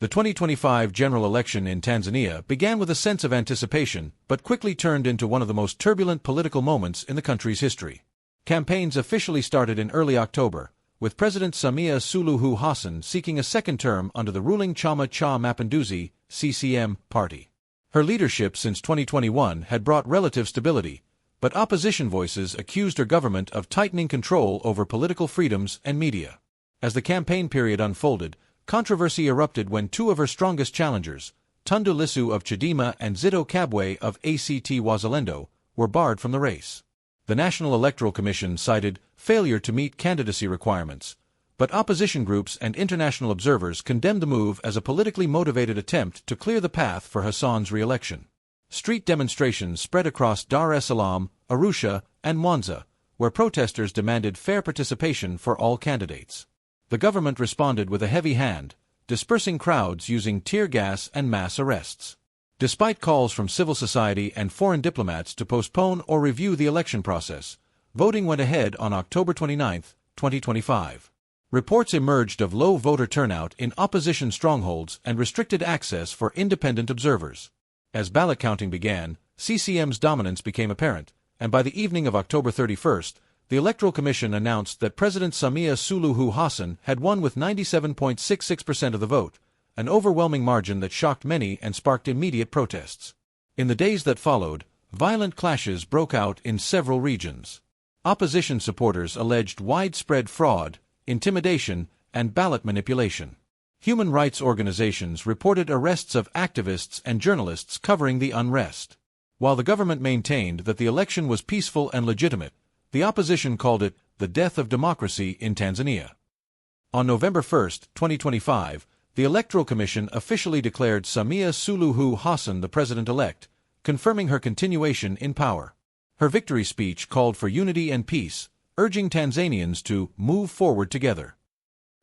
The 2025 general election in Tanzania began with a sense of anticipation, but quickly turned into one of the most turbulent political moments in the country's history. Campaigns officially started in early October, with President Samia Suluhu Hassan seeking a second term under the ruling Chama cha Mapinduzi (CCM) party. Her leadership since 2021 had brought relative stability, but opposition voices accused her government of tightening control over political freedoms and media. As the campaign period unfolded, controversy erupted when two of her strongest challengers, Tundu Lissu of Chadema and Zitto Kabwe of ACT Wazalendo, were barred from the race. The National Electoral Commission cited failure to meet candidacy requirements, but opposition groups and international observers condemned the move as a politically motivated attempt to clear the path for Hassan's re-election. Street demonstrations spread across Dar es Salaam, Arusha, and Mwanza, where protesters demanded fair participation for all candidates. The government responded with a heavy hand, dispersing crowds using tear gas and mass arrests. Despite calls from civil society and foreign diplomats to postpone or review the election process, voting went ahead on October 29, 2025. Reports emerged of low voter turnout in opposition strongholds and restricted access for independent observers. As ballot counting began, CCM's dominance became apparent, and by the evening of October 31st, the Electoral Commission announced that President Samia Suluhu Hassan had won with 97.66% of the vote, an overwhelming margin that shocked many and sparked immediate protests. In the days that followed, violent clashes broke out in several regions. Opposition supporters alleged widespread fraud, intimidation, and ballot manipulation. Human rights organizations reported arrests of activists and journalists covering the unrest. While the government maintained that the election was peaceful and legitimate, the opposition called it the death of democracy in Tanzania. On November 1, 2025, the Electoral Commission officially declared Samia Suluhu Hassan the President-Elect, confirming her continuation in power. Her victory speech called for unity and peace, urging Tanzanians to move forward together.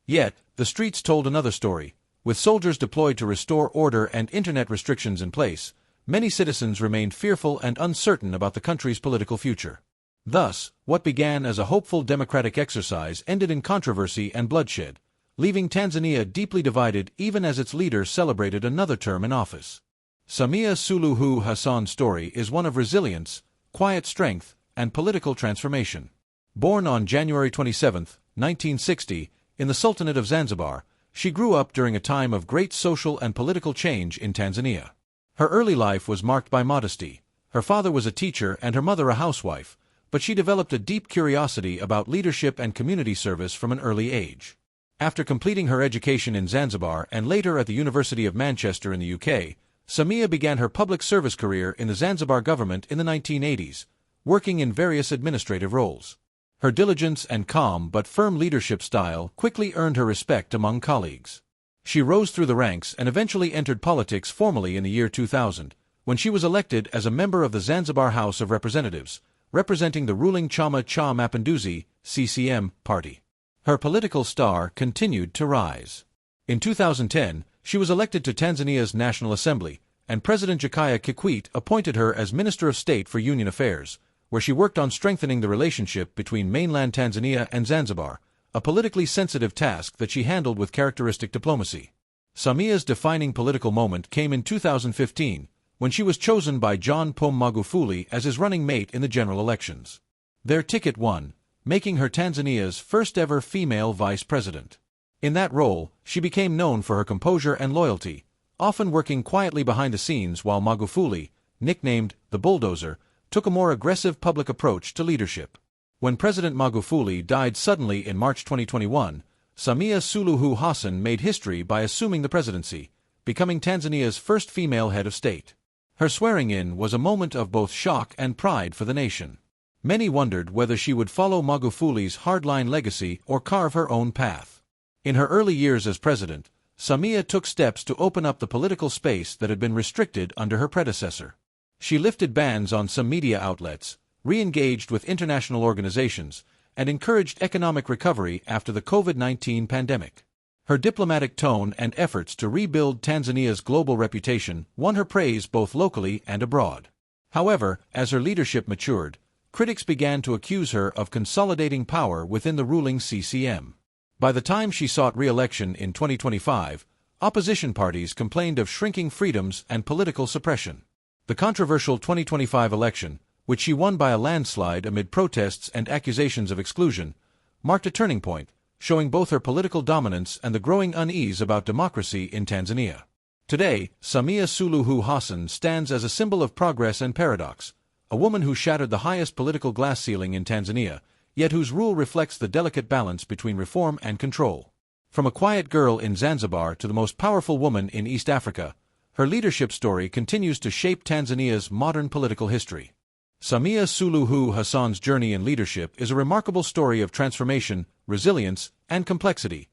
Yet, the streets told another story. With soldiers deployed to restore order and internet restrictions in place, many citizens remained fearful and uncertain about the country's political future. Thus, what began as a hopeful democratic exercise ended in controversy and bloodshed, leaving Tanzania deeply divided even as its leader celebrated another term in office. Samia Suluhu Hassan's story is one of resilience, quiet strength, and political transformation. Born on January 27, 1960, in the Sultanate of Zanzibar, she grew up during a time of great social and political change in Tanzania. Her early life was marked by modesty. Her father was a teacher and her mother a housewife, but she developed a deep curiosity about leadership and community service from an early age. After completing her education in Zanzibar and later at the University of Manchester in the UK, Samia began her public service career in the Zanzibar government in the 1980s, working in various administrative roles. Her diligence and calm but firm leadership style quickly earned her respect among colleagues. She rose through the ranks and eventually entered politics formally in the year 2000, when she was elected as a member of the Zanzibar House of Representatives, representing the ruling Chama cha Mapinduzi (CCM) party. Her political star continued to rise. In 2010, she was elected to Tanzania's National Assembly, and President Jakaya Kikwete appointed her as Minister of State for Union Affairs, where she worked on strengthening the relationship between mainland Tanzania and Zanzibar, a politically sensitive task that she handled with characteristic diplomacy. Samia's defining political moment came in 2015, when she was chosen by John Pombe Magufuli as his running mate in the general elections. Their ticket won, making her Tanzania's first-ever female vice president. In that role, she became known for her composure and loyalty, often working quietly behind the scenes while Magufuli, nicknamed the Bulldozer, took a more aggressive public approach to leadership. When President Magufuli died suddenly in March 2021, Samia Suluhu Hassan made history by assuming the presidency, becoming Tanzania's first female head of state. Her swearing-in was a moment of both shock and pride for the nation. Many wondered whether she would follow Magufuli's hardline legacy or carve her own path. In her early years as president, Samia took steps to open up the political space that had been restricted under her predecessor. She lifted bans on some media outlets, re-engaged with international organizations, and encouraged economic recovery after the COVID-19 pandemic. Her diplomatic tone and efforts to rebuild Tanzania's global reputation won her praise both locally and abroad. However, as her leadership matured, critics began to accuse her of consolidating power within the ruling CCM. By the time she sought re-election in 2025, opposition parties complained of shrinking freedoms and political suppression. The controversial 2025 election, which she won by a landslide amid protests and accusations of exclusion, marked a turning point, showing both her political dominance and the growing unease about democracy in Tanzania. Today, Samia Suluhu Hassan stands as a symbol of progress and paradox, a woman who shattered the highest political glass ceiling in Tanzania, yet whose rule reflects the delicate balance between reform and control. From a quiet girl in Zanzibar to the most powerful woman in East Africa, her leadership story continues to shape Tanzania's modern political history. Samia Suluhu Hassan's journey in leadership is a remarkable story of transformation, resilience, and complexity,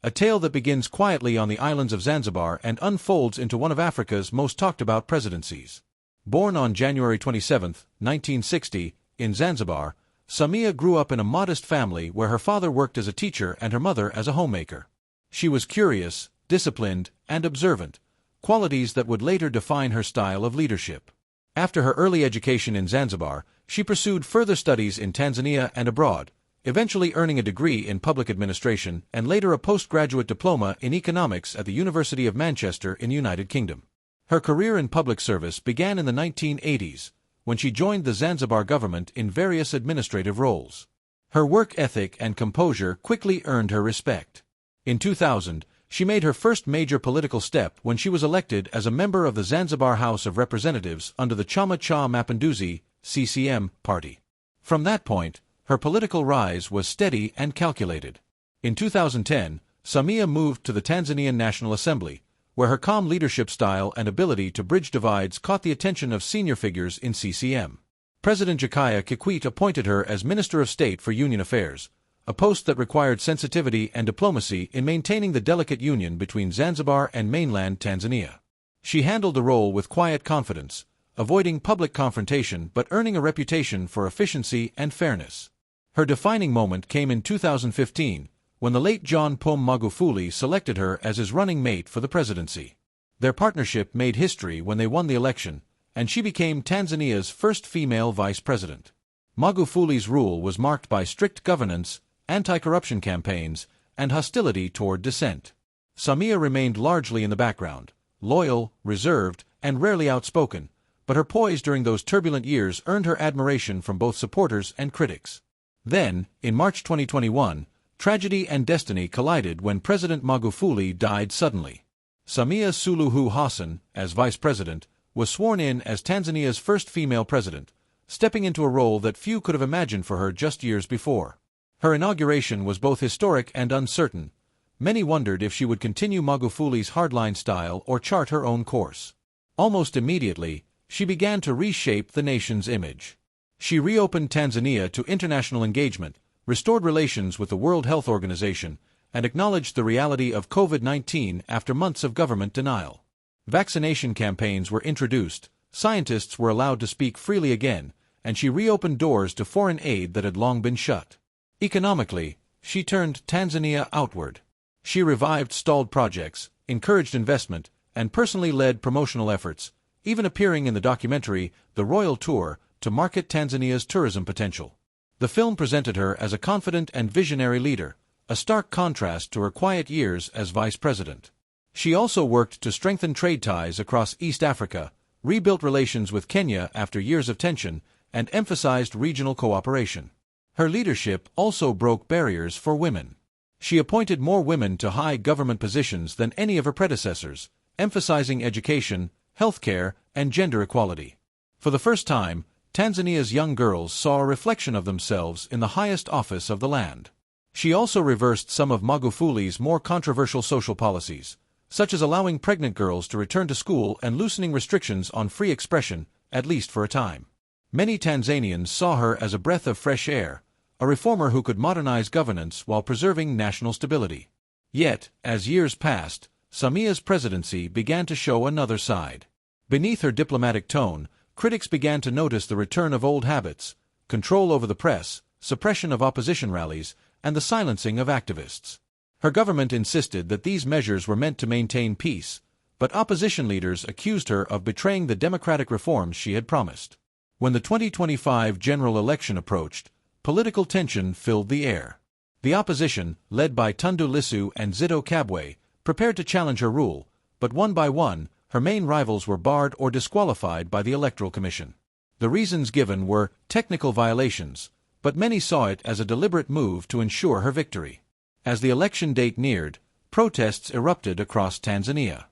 a tale that begins quietly on the islands of Zanzibar and unfolds into one of Africa's most talked-about presidencies. Born on January 27, 1960, in Zanzibar, Samia grew up in a modest family where her father worked as a teacher and her mother as a homemaker. She was curious, disciplined, and observant, qualities that would later define her style of leadership. After her early education in Zanzibar, she pursued further studies in Tanzania and abroad, eventually earning a degree in public administration and later a postgraduate diploma in economics at the University of Manchester in the United Kingdom. Her career in public service began in the 1980s, when she joined the Zanzibar government in various administrative roles. Her work ethic and composure quickly earned her respect. In 2000, she made her first major political step when she was elected as a member of the Zanzibar House of Representatives under the Chama cha Mapinduzi (CCM) party. From that point, her political rise was steady and calculated. In 2010, Samia moved to the Tanzanian National Assembly, where her calm leadership style and ability to bridge divides caught the attention of senior figures in CCM. President Jakaya Kikwete appointed her as Minister of State for Union Affairs, a post that required sensitivity and diplomacy in maintaining the delicate union between Zanzibar and mainland Tanzania. She handled the role with quiet confidence, avoiding public confrontation but earning a reputation for efficiency and fairness. Her defining moment came in 2015, when the late John Pombe Magufuli selected her as his running mate for the presidency. Their partnership made history when they won the election, and she became Tanzania's first female vice president. Magufuli's rule was marked by strict governance, anti-corruption campaigns, and hostility toward dissent. Samia remained largely in the background, loyal, reserved, and rarely outspoken, but her poise during those turbulent years earned her admiration from both supporters and critics. Then, in March 2021, tragedy and destiny collided when President Magufuli died suddenly. Samia Suluhu Hassan, as vice president, was sworn in as Tanzania's first female president, stepping into a role that few could have imagined for her just years before. Her inauguration was both historic and uncertain. Many wondered if she would continue Magufuli's hardline style or chart her own course. Almost immediately, she began to reshape the nation's image. She reopened Tanzania to international engagement, restored relations with the World Health Organization, and acknowledged the reality of COVID-19 after months of government denial. Vaccination campaigns were introduced, scientists were allowed to speak freely again, and she reopened doors to foreign aid that had long been shut. Economically, she turned Tanzania outward. She revived stalled projects, encouraged investment, and personally led promotional efforts, even appearing in the documentary The Royal Tour, to market Tanzania's tourism potential. The film presented her as a confident and visionary leader, a stark contrast to her quiet years as vice president. She also worked to strengthen trade ties across East Africa, rebuilt relations with Kenya after years of tension, and emphasized regional cooperation. Her leadership also broke barriers for women. She appointed more women to high government positions than any of her predecessors, emphasizing education, healthcare, and gender equality. For the first time, Tanzania's young girls saw a reflection of themselves in the highest office of the land. She also reversed some of Magufuli's more controversial social policies, such as allowing pregnant girls to return to school and loosening restrictions on free expression, at least for a time. Many Tanzanians saw her as a breath of fresh air, a reformer who could modernize governance while preserving national stability. Yet, as years passed, Samia's presidency began to show another side. Beneath her diplomatic tone, critics began to notice the return of old habits, control over the press, suppression of opposition rallies, and the silencing of activists. Her government insisted that these measures were meant to maintain peace, but opposition leaders accused her of betraying the democratic reforms she had promised. When the 2025 general election approached, political tension filled the air. The opposition, led by Tundu Lissu and Zitto Kabwe, prepared to challenge her rule, but one by one, her main rivals were barred or disqualified by the Electoral Commission. The reasons given were technical violations, but many saw it as a deliberate move to ensure her victory. As the election date neared, protests erupted across Tanzania.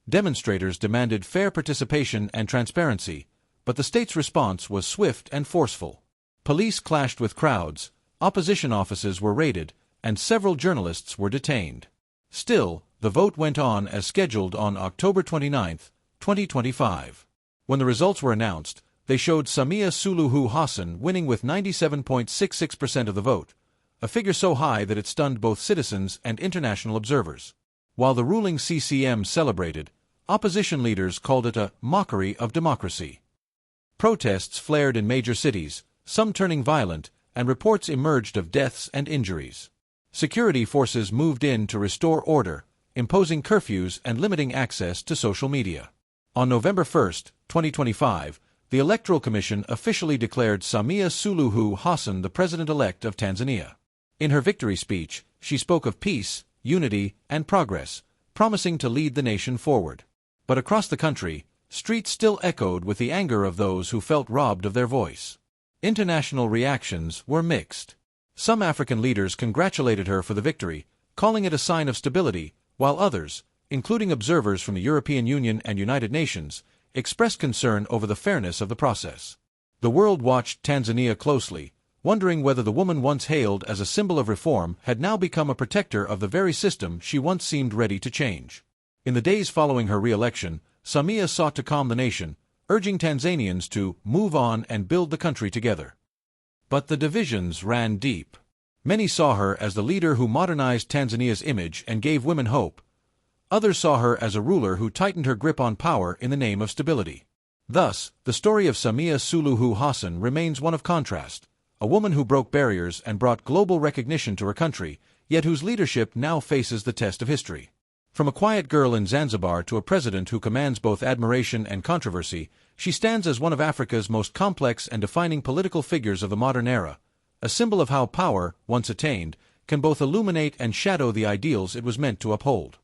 Demonstrators demanded fair participation and transparency, but the state's response was swift and forceful. Police clashed with crowds, opposition offices were raided, and several journalists were detained. Still, the vote went on as scheduled on October 29, 2025. When the results were announced, they showed Samia Suluhu Hassan winning with 97.66% of the vote, a figure so high that it stunned both citizens and international observers. While the ruling CCM celebrated, opposition leaders called it a mockery of democracy. Protests flared in major cities, some turning violent, and reports emerged of deaths and injuries. Security forces moved in to restore order, imposing curfews and limiting access to social media. On November 1, 2025, the Electoral Commission officially declared Samia Suluhu Hassan the President-Elect of Tanzania. In her victory speech, she spoke of peace, unity, and progress, promising to lead the nation forward. But across the country, streets still echoed with the anger of those who felt robbed of their voice. International reactions were mixed. Some African leaders congratulated her for the victory, calling it a sign of stability, while others, including observers from the European Union and United Nations, expressed concern over the fairness of the process. The world watched Tanzania closely, wondering whether the woman once hailed as a symbol of reform had now become a protector of the very system she once seemed ready to change. In the days following her re-election, Samia sought to calm the nation, urging Tanzanians to move on and build the country together. But the divisions ran deep. Many saw her as the leader who modernized Tanzania's image and gave women hope. Others saw her as a ruler who tightened her grip on power in the name of stability. Thus, the story of Samia Suluhu Hassan remains one of contrast, a woman who broke barriers and brought global recognition to her country, yet whose leadership now faces the test of history. From a quiet girl in Zanzibar to a president who commands both admiration and controversy, she stands as one of Africa's most complex and defining political figures of the modern era, a symbol of how power, once attained, can both illuminate and shadow the ideals it was meant to uphold.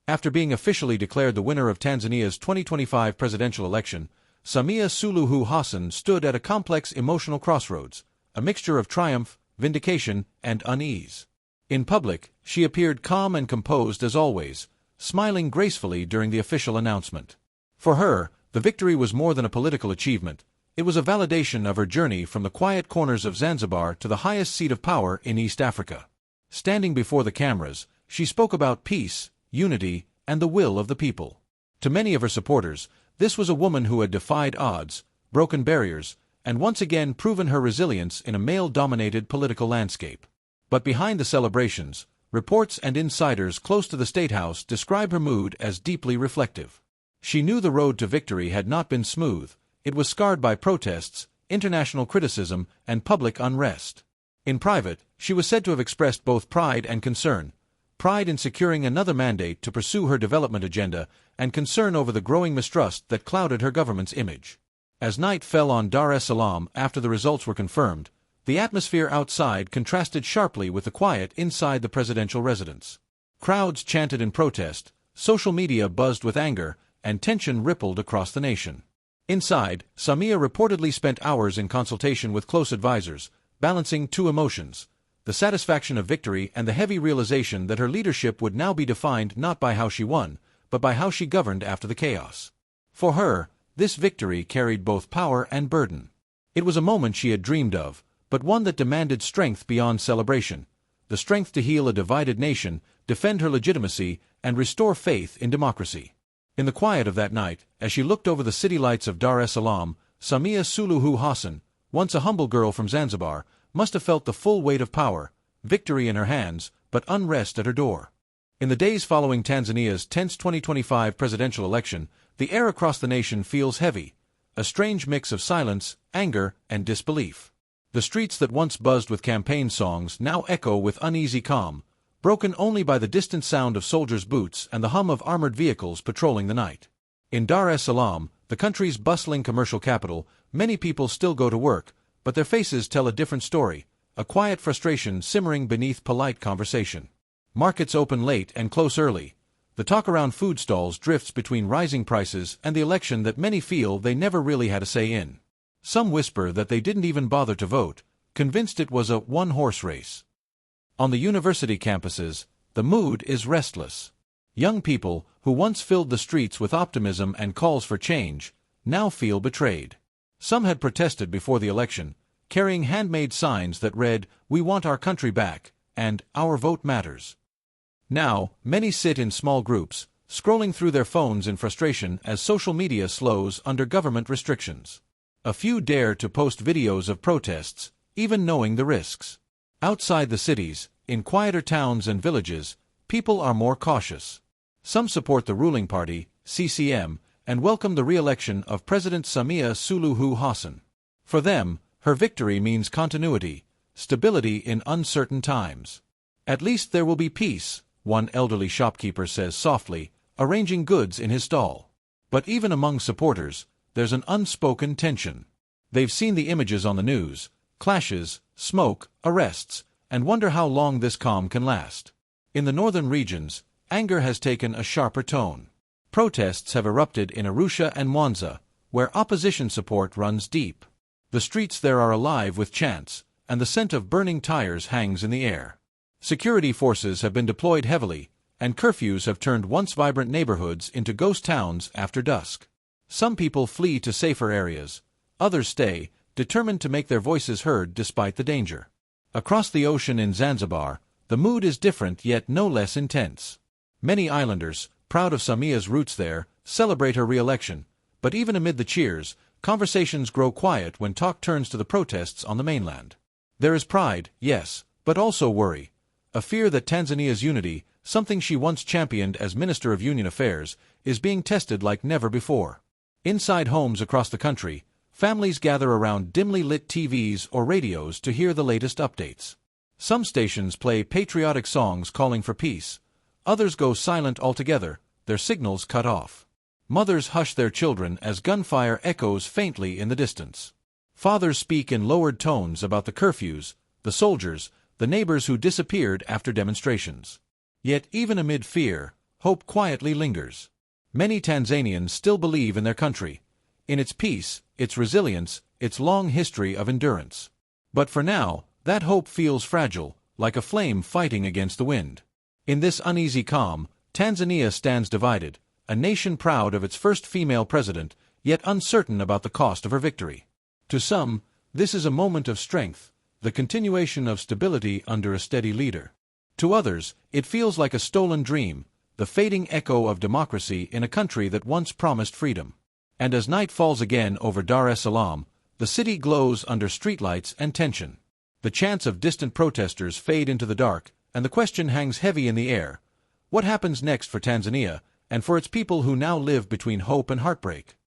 After being officially declared the winner of Tanzania's 2025 presidential election, Samia Suluhu Hassan stood at a complex emotional crossroads, a mixture of triumph, vindication, and unease. In public, she appeared calm and composed as always, smiling gracefully during the official announcement. For her, the victory was more than a political achievement. It was a validation of her journey from the quiet corners of Zanzibar to the highest seat of power in East Africa. Standing before the cameras, she spoke about peace, unity, and the will of the people. To many of her supporters, this was a woman who had defied odds, broken barriers, and once again proven her resilience in a male-dominated political landscape. But behind the celebrations, reports and insiders close to the State House describe her mood as deeply reflective. She knew the road to victory had not been smooth. It was scarred by protests, international criticism, and public unrest. In private, she was said to have expressed both pride and concern, pride in securing another mandate to pursue her development agenda, and concern over the growing mistrust that clouded her government's image. As night fell on Dar es Salaam after the results were confirmed, the atmosphere outside contrasted sharply with the quiet inside the presidential residence. Crowds chanted in protest, social media buzzed with anger, and tension rippled across the nation. Inside, Samia reportedly spent hours in consultation with close advisors, balancing two emotions: the satisfaction of victory and the heavy realization that her leadership would now be defined not by how she won, but by how she governed after the chaos. For her, this victory carried both power and burden. It was a moment she had dreamed of, but one that demanded strength beyond celebration, the strength to heal a divided nation, defend her legitimacy, and restore faith in democracy. In the quiet of that night, as she looked over the city lights of Dar es Salaam, Samia Suluhu Hassan, once a humble girl from Zanzibar, must have felt the full weight of power, victory in her hands, but unrest at her door. In the days following Tanzania's tense 2025 presidential election, the air across the nation feels heavy, a strange mix of silence, anger, and disbelief. The streets that once buzzed with campaign songs now echo with uneasy calm, broken only by the distant sound of soldiers' boots and the hum of armored vehicles patrolling the night. In Dar es Salaam, the country's bustling commercial capital, many people still go to work, but their faces tell a different story, a quiet frustration simmering beneath polite conversation. Markets open late and close early. The talk around food stalls drifts between rising prices and the election that many feel they never really had a say in. Some whisper that they didn't even bother to vote, convinced it was a one-horse race. On the university campuses, the mood is restless. Young people, who once filled the streets with optimism and calls for change, now feel betrayed. Some had protested before the election, carrying handmade signs that read, "We want our country back," and "Our vote matters." Now, many sit in small groups, scrolling through their phones in frustration as social media slows under government restrictions. A few dare to post videos of protests, even knowing the risks. Outside the cities, in quieter towns and villages, people are more cautious. Some support the ruling party, CCM, and welcome the re-election of President Samia Suluhu Hassan. For them, her victory means continuity, stability in uncertain times. "At least there will be peace," one elderly shopkeeper says softly, arranging goods in his stall. But even among supporters, there's an unspoken tension. They've seen the images on the news, clashes, smoke, arrests, and wonder how long this calm can last. In the northern regions, anger has taken a sharper tone. Protests have erupted in Arusha and Mwanza, where opposition support runs deep. The streets there are alive with chants, and the scent of burning tires hangs in the air. Security forces have been deployed heavily, and curfews have turned once vibrant neighborhoods into ghost towns after dusk. Some people flee to safer areas, others stay, determined to make their voices heard despite the danger. Across the ocean in Zanzibar, the mood is different yet no less intense. Many islanders, proud of Samia's roots there, celebrate her re-election, but even amid the cheers, conversations grow quiet when talk turns to the protests on the mainland. There is pride, yes, but also worry. A fear that Tanzania's unity, something she once championed as Minister of Union Affairs, is being tested like never before. Inside homes across the country, families gather around dimly lit TVs or radios to hear the latest updates. Some stations play patriotic songs calling for peace. Others go silent altogether, their signals cut off. Mothers hush their children as gunfire echoes faintly in the distance. Fathers speak in lowered tones about the curfews, the soldiers, the neighbors who disappeared after demonstrations. Yet even amid fear, hope quietly lingers. Many Tanzanians still believe in their country, in its peace, its resilience, its long history of endurance. But for now, that hope feels fragile, like a flame fighting against the wind. In this uneasy calm, Tanzania stands divided, a nation proud of its first female president, yet uncertain about the cost of her victory. To some, this is a moment of strength, the continuation of stability under a steady leader. To others, it feels like a stolen dream, the fading echo of democracy in a country that once promised freedom. And as night falls again over Dar es Salaam, the city glows under streetlights and tension. The chants of distant protesters fade into the dark, and the question hangs heavy in the air: what happens next for Tanzania, and for its people who now live between hope and heartbreak?